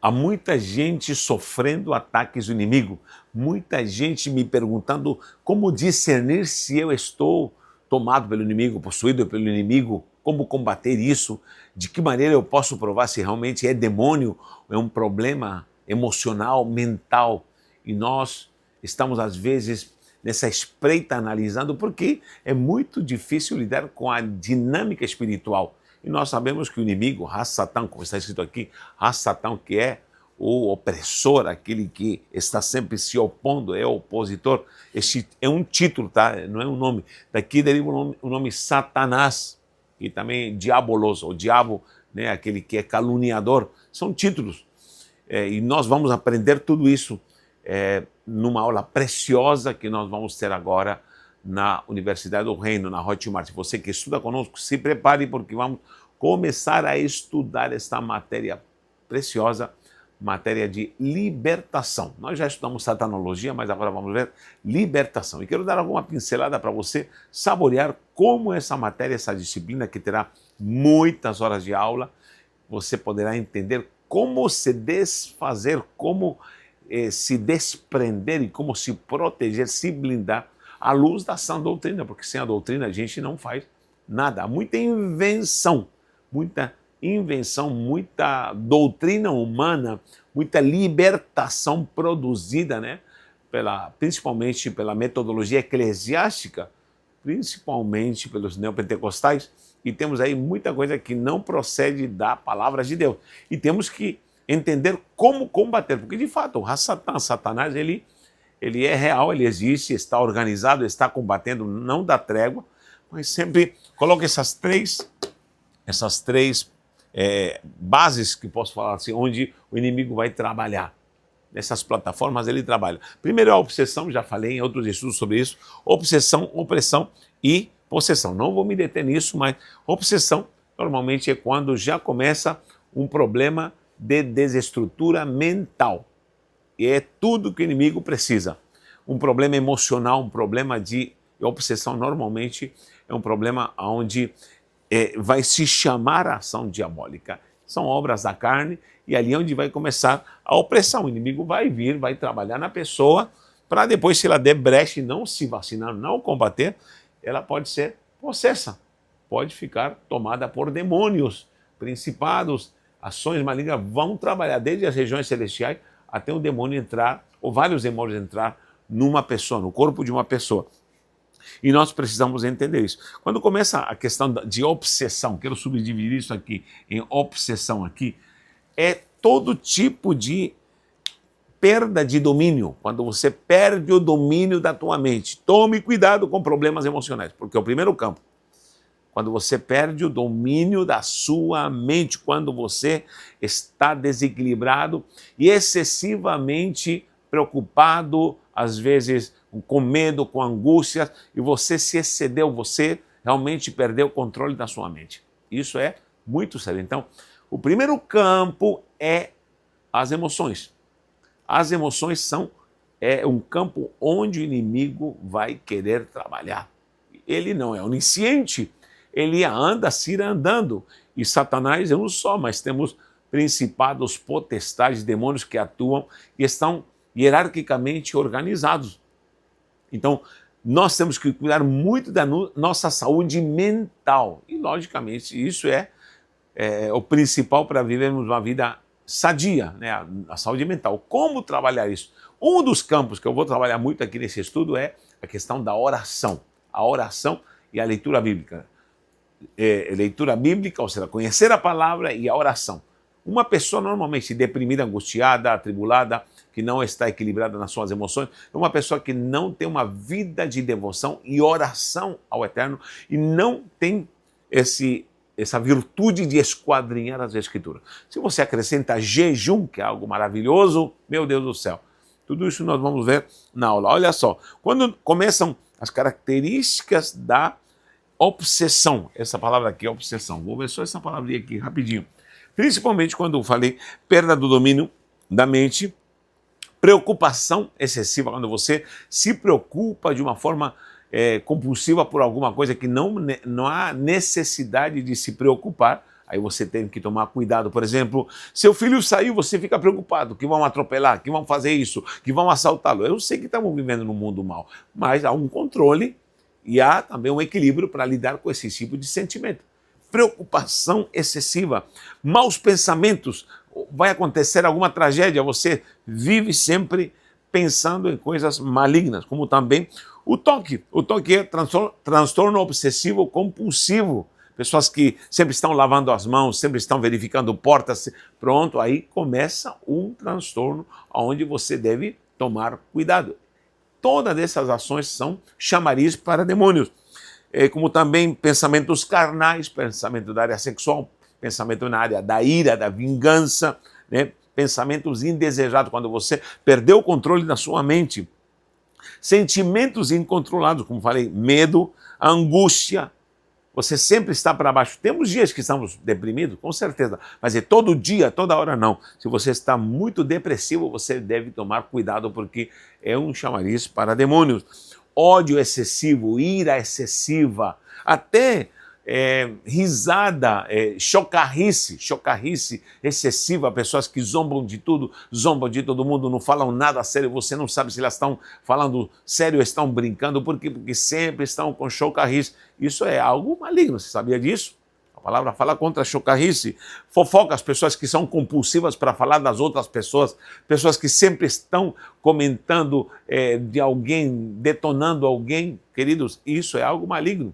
Há muita gente sofrendo ataques do inimigo, muita gente me perguntando como discernir se eu estou tomado pelo inimigo, possuído pelo inimigo, como combater isso, de que maneira eu posso provar se realmente é demônio, é um problema emocional, mental. E nós estamos, às vezes, nessa espreita analisando, porque é muito difícil lidar com a dinâmica espiritual. E nós sabemos que o inimigo, Satan, como está escrito aqui, Satan, que é o opressor, aquele que está sempre se opondo, é o opositor. Este é um título, tá? Não é um nome. Daqui deriva o nome Satanás, e também Diabolos, o diabo, né? Aquele que é caluniador. São títulos. E nós vamos aprender tudo isso numa aula preciosa que nós vamos ter agora na Universidade do Reino, na Hotmart. Você que estuda conosco, se prepare, porque vamos começar a estudar esta matéria preciosa, matéria de libertação. Nós já estudamos satanologia, mas agora vamos ver libertação. E quero dar alguma pincelada para você saborear como essa matéria, essa disciplina que terá muitas horas de aula, você poderá entender como se desfazer, como se desprender e como se proteger, se blindar à luz da sã doutrina, porque sem a doutrina a gente não faz nada. Há muita invenção, muita doutrina humana, muita libertação produzida, né, principalmente pela metodologia eclesiástica, principalmente pelos neopentecostais, e temos aí muita coisa que não procede da palavra de Deus. E temos que entender como combater, porque de fato o Satanás, ele é real, ele existe, está organizado, está combatendo, não dá trégua, mas sempre coloca essas três bases que posso falar assim, onde o inimigo vai trabalhar. Nessas plataformas ele trabalha. Primeiro a obsessão, já falei em outros estudos sobre isso, obsessão, opressão e possessão. Não vou me deter nisso, mas obsessão normalmente é quando já começa um problema de desestrutura mental. E é tudo que o inimigo precisa. Um problema emocional, um problema de obsessão, normalmente é um problema onde vai se chamar a ação diabólica. São obras da carne e ali é onde vai começar a opressão. O inimigo vai vir, vai trabalhar na pessoa para depois, se ela der brecha e não se vacinar, não combater, ela pode ser possessa, pode ficar tomada por demônios, principados, ações malignas vão trabalhar desde as regiões celestiais até um demônio entrar, ou vários demônios entrar numa pessoa, no corpo de uma pessoa. E nós precisamos entender isso. Quando começa a questão de obsessão, quero subdividir isso aqui em obsessão aqui, é todo tipo de perda de domínio, quando você perde o domínio da tua mente. Tome cuidado com problemas emocionais, porque é o primeiro campo. Quando você perde o domínio da sua mente, quando você está desequilibrado e excessivamente preocupado, às vezes com medo, com angústia, e você se excedeu, você realmente perdeu o controle da sua mente. Isso é muito sério. Então, o primeiro campo é as emoções. As emoções são um campo onde o inimigo vai querer trabalhar. Ele não é onisciente, ele anda cirandando. E Satanás é um só, mas temos principados, potestades, demônios que atuam e estão hierarquicamente organizados. Então, nós temos que cuidar muito da nossa saúde mental. E, logicamente, isso é o principal para vivermos uma vida sadia, né? A saúde mental. Como trabalhar isso? Um dos campos que eu vou trabalhar muito aqui nesse estudo é a questão da oração. A oração e a leitura bíblica. Leitura bíblica, ou seja, conhecer a palavra e a oração. Uma pessoa normalmente deprimida, angustiada, atribulada, que não está equilibrada nas suas emoções, é uma pessoa que não tem uma vida de devoção e oração ao Eterno e não tem essa virtude de esquadrinhar as Escrituras. Se você acrescenta jejum, que é algo maravilhoso, meu Deus do céu, tudo isso nós vamos ver na aula. Olha só, quando começam as características da obsessão, essa palavra aqui é obsessão, vou ver só essa palavrinha aqui rapidinho. Principalmente quando eu falei perda do domínio da mente, preocupação excessiva, quando você se preocupa de uma forma compulsiva por alguma coisa que não há necessidade de se preocupar, Aí você tem que tomar cuidado. Por exemplo, seu filho saiu, você fica preocupado que vão atropelar, que vão fazer isso, que vão assaltá-lo. Eu sei que estamos vivendo num mundo mau, mas há um controle e há também um equilíbrio para lidar com esse tipo de sentimento. Preocupação excessiva, maus pensamentos, vai acontecer alguma tragédia, você vive sempre pensando em coisas malignas, como também o toque. O toque é transtorno obsessivo compulsivo. Pessoas que sempre estão lavando as mãos, sempre estão verificando portas, pronto, aí começa um transtorno onde você deve tomar cuidado. Todas essas ações são chamariz para demônios, como também pensamentos carnais, pensamento da área sexual, pensamento na área da ira, da vingança, né? Pensamentos indesejados, quando você perdeu o controle da sua mente. Sentimentos incontrolados, como falei, medo, angústia, você sempre está para baixo. Temos dias que estamos deprimidos, com certeza, mas é todo dia, toda hora não. Se você está muito depressivo, você deve tomar cuidado, porque é um chamariz para demônios. Ódio excessivo, ira excessiva, até risada, chocarrice excessiva, pessoas que zombam de tudo, zombam de todo mundo, não falam nada sério, você não sabe se elas estão falando sério ou estão brincando, porque sempre estão com chocarrice. Isso é algo maligno, você sabia disso? A palavra fala contra a chocarrice. Fofoca, as pessoas que são compulsivas para falar das outras pessoas, pessoas que sempre estão comentando de alguém, detonando alguém, queridos, isso é algo maligno.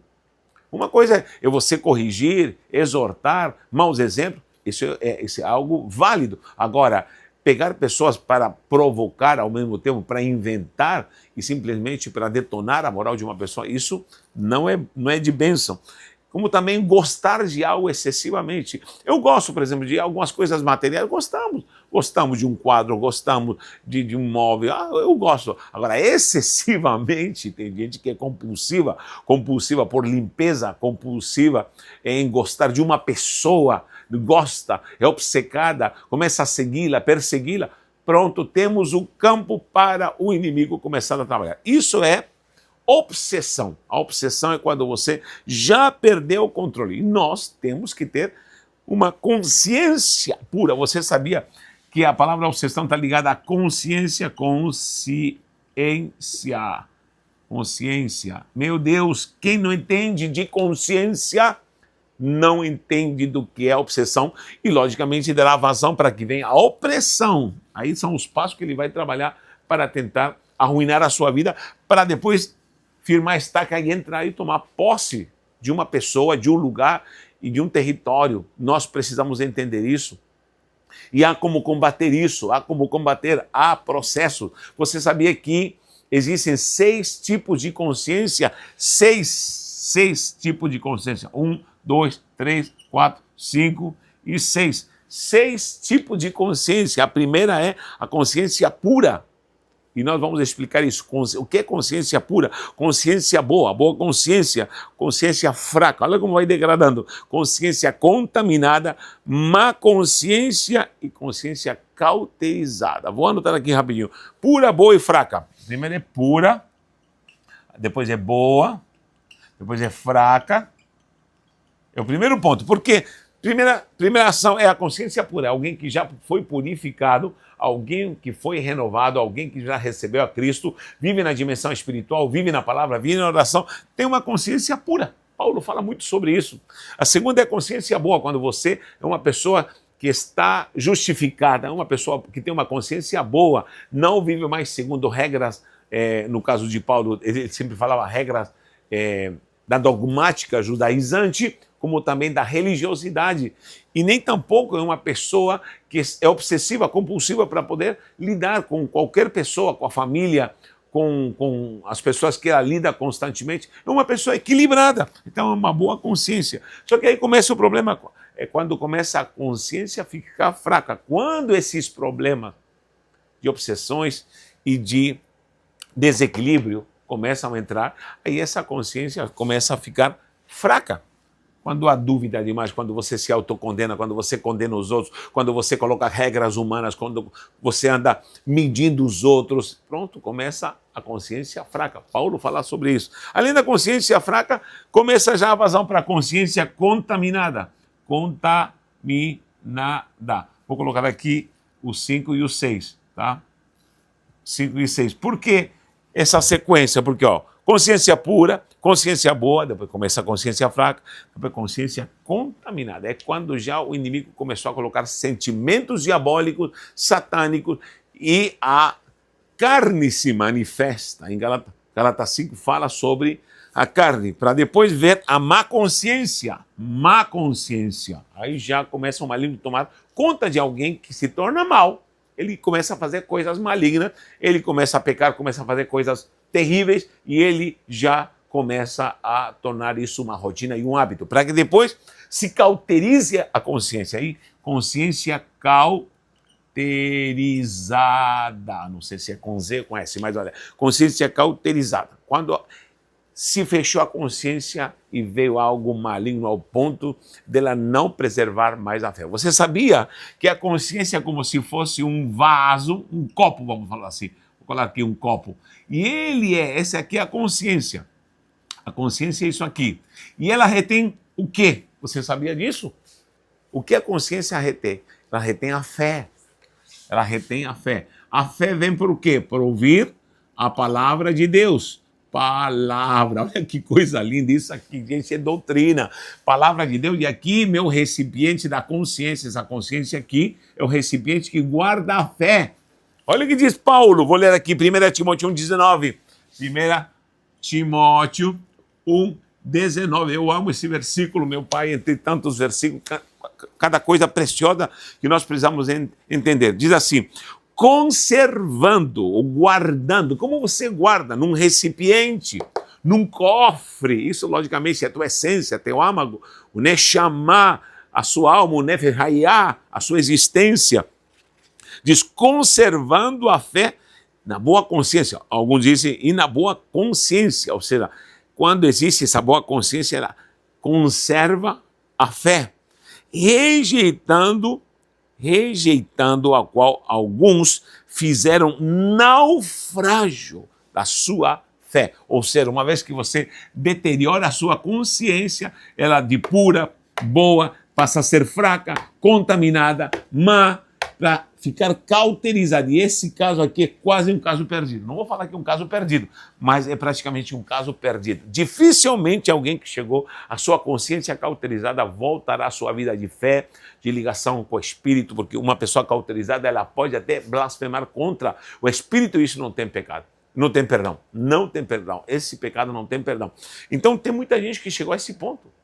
Uma coisa é você corrigir, exortar, maus exemplos, isso é algo válido. Agora, pegar pessoas para provocar ao mesmo tempo, para inventar e simplesmente para detonar a moral de uma pessoa, isso não é de bênção. Como também gostar de algo excessivamente. Eu gosto, por exemplo, de algumas coisas materiais, gostamos de um quadro, gostamos de um móvel, eu gosto. Agora, excessivamente, tem gente que é compulsiva por limpeza, compulsiva em gostar de uma pessoa, gosta, é obcecada, começa a segui-la, persegui-la. Pronto, temos o campo para o inimigo começar a trabalhar. Isso é obsessão. A obsessão é quando você já perdeu o controle. E nós temos que ter uma consciência pura. Você sabia que a palavra obsessão está ligada à consciência? Consciência. Meu Deus, quem não entende de consciência não entende do que é obsessão e, logicamente, dará vazão para que venha a opressão. Aí são os passos que ele vai trabalhar para tentar arruinar a sua vida, para depois firmar a estaca e entrar e tomar posse de uma pessoa, de um lugar e de um território. Nós precisamos entender isso. E há como combater isso, há processo. Você sabia que existem 6 tipos de consciência? 6 tipos de consciência. 1, 2, 3, 4, 5 e 6. 6 tipos de consciência. A primeira é a consciência pura. E nós vamos explicar isso. O que é consciência pura? Consciência boa consciência. Consciência fraca. Olha como vai degradando. Consciência contaminada, má consciência e consciência cauterizada. Vou anotar aqui rapidinho. Pura, boa e fraca. Primeiro é pura, depois é boa, depois é fraca. É o primeiro ponto. Porque primeira ação é a consciência pura. Alguém que já foi purificado, alguém que foi renovado, alguém que já recebeu a Cristo, vive na dimensão espiritual, vive na palavra, vive na oração, tem uma consciência pura. Paulo fala muito sobre isso. A segunda é a consciência boa, quando você é uma pessoa que está justificada, uma pessoa que tem uma consciência boa, não vive mais segundo regras, no caso de Paulo, ele sempre falava regras da dogmática judaizante, como também da religiosidade. E nem tampouco é uma pessoa que é obsessiva, compulsiva para poder lidar com qualquer pessoa, com a família, com as pessoas que ela lida constantemente. É uma pessoa equilibrada, então é uma boa consciência. Só que aí começa o problema, é quando começa a consciência a ficar fraca. Quando esses problemas de obsessões e de desequilíbrio começam a entrar, aí essa consciência começa a ficar fraca. Quando há dúvida demais, quando você se autocondena, quando você condena os outros, quando você coloca regras humanas, quando você anda medindo os outros, pronto, começa a consciência fraca. Paulo fala sobre isso. Além da consciência fraca, começa já a vazão para a consciência contaminada. contaminada. Vou colocar aqui o 5 e o 6, tá? 5 e 6. Por que essa sequência? Porque, ó, consciência pura, consciência boa, depois começa a consciência fraca, depois consciência contaminada. É quando já o inimigo começou a colocar sentimentos diabólicos, satânicos, e a carne se manifesta. Em Gálatas 5 fala sobre a carne, para depois ver a má consciência. Má consciência. Aí já começa o maligno a tomar conta de alguém que se torna mal. Ele começa a fazer coisas malignas, ele começa a pecar, começa a fazer coisas terríveis e ele já começa a tornar isso uma rotina e um hábito, para que depois se cauterize a consciência. Aí, consciência cauterizada. Não sei se é com Z ou com S, mas olha, consciência cauterizada. Quando se fechou a consciência e veio algo maligno ao ponto dela não preservar mais a fé. Você sabia que a consciência é como se fosse um vaso, um copo, vamos falar assim. Vou colocar aqui um copo. E esse aqui é a consciência. A consciência é isso aqui. E ela retém o quê? Você sabia disso? O que a consciência retém? Ela retém a fé. Ela retém a fé. A fé vem por quê? Por ouvir a palavra de Deus. Palavra, olha que coisa linda, isso aqui, gente, é doutrina, palavra de Deus. E aqui, meu recipiente da consciência, essa consciência aqui é o recipiente que guarda a fé. Olha o que diz Paulo, vou ler aqui, 1 Timóteo 1,19. 1 Timóteo 1,19. Eu amo esse versículo, meu pai, entre tantos versículos, cada coisa preciosa que nós precisamos entender. Diz assim: conservando ou guardando, como você guarda? Num recipiente, num cofre. Isso, logicamente, é a tua essência, teu âmago, o Neshama, a sua alma, o Nefesh Hayah, a sua existência. Diz, conservando a fé na boa consciência. Alguns dizem, e na boa consciência. Ou seja, quando existe essa boa consciência, ela conserva a fé, rejeitando a qual alguns fizeram naufrágio da sua fé. Ou seja, uma vez que você deteriora a sua consciência, ela de pura, boa, passa a ser fraca, contaminada, má, para ficar cauterizada. E esse caso aqui é quase um caso perdido. Não vou falar que é um caso perdido, mas é praticamente um caso perdido. Dificilmente alguém que chegou à sua consciência cauterizada voltará à sua vida de fé, de ligação com o Espírito, porque uma pessoa cauterizada, ela pode até blasfemar contra o Espírito, e isso não tem pecado. Não tem perdão. Não tem perdão. Esse pecado não tem perdão. Então tem muita gente que chegou a esse ponto,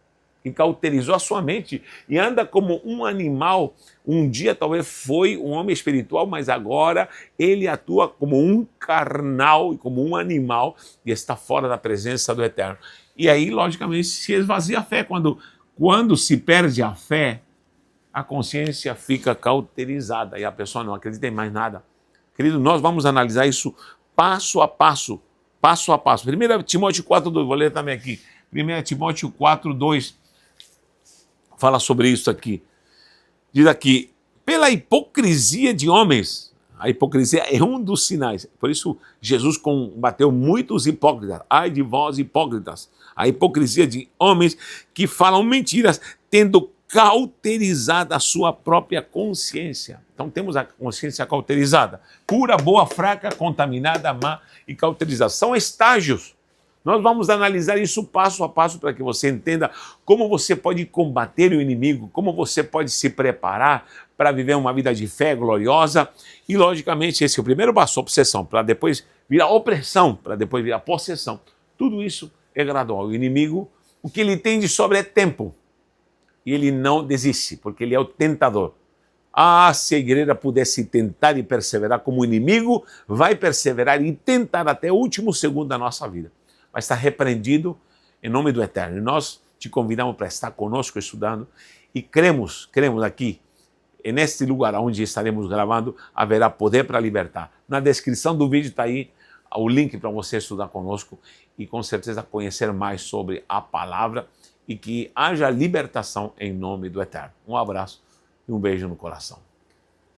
que cauterizou a sua mente e anda como um animal. Um dia talvez foi um homem espiritual, mas agora ele atua como um carnal e como um animal e está fora da presença do Eterno. E aí, logicamente, se esvazia a fé. Quando se perde a fé, a consciência fica cauterizada e a pessoa não acredita em mais nada. Querido, nós vamos analisar isso passo a passo. Passo a passo. 1 Timóteo 4,2, vou ler também aqui. 1 Timóteo 4,2. Fala sobre isso aqui. Diz aqui, pela hipocrisia de homens. A hipocrisia é um dos sinais. Por isso, Jesus combateu muitos hipócritas. Ai de vós, hipócritas. A hipocrisia de homens que falam mentiras, tendo cauterizada a sua própria consciência. Então, temos a consciência cauterizada. Pura, boa, fraca, contaminada, má e cauterizada. São estágios. Nós vamos analisar isso passo a passo para que você entenda como você pode combater o inimigo, como você pode se preparar para viver uma vida de fé gloriosa. E, logicamente, esse é o primeiro passo, obsessão, para depois virar opressão, para depois virar possessão. Tudo isso é gradual. O inimigo, o que ele tem de sobra é tempo. E ele não desiste, porque ele é o tentador. Ah, se a igreja pudesse tentar e perseverar como o inimigo, vai perseverar e tentar até o último segundo da nossa vida. Vai estar repreendido em nome do Eterno. E nós te convidamos para estar conosco estudando e cremos aqui, neste lugar onde estaremos gravando, haverá poder para libertar. Na descrição do vídeo está aí o link para você estudar conosco e com certeza conhecer mais sobre a palavra e que haja libertação em nome do Eterno. Um abraço e um beijo no coração.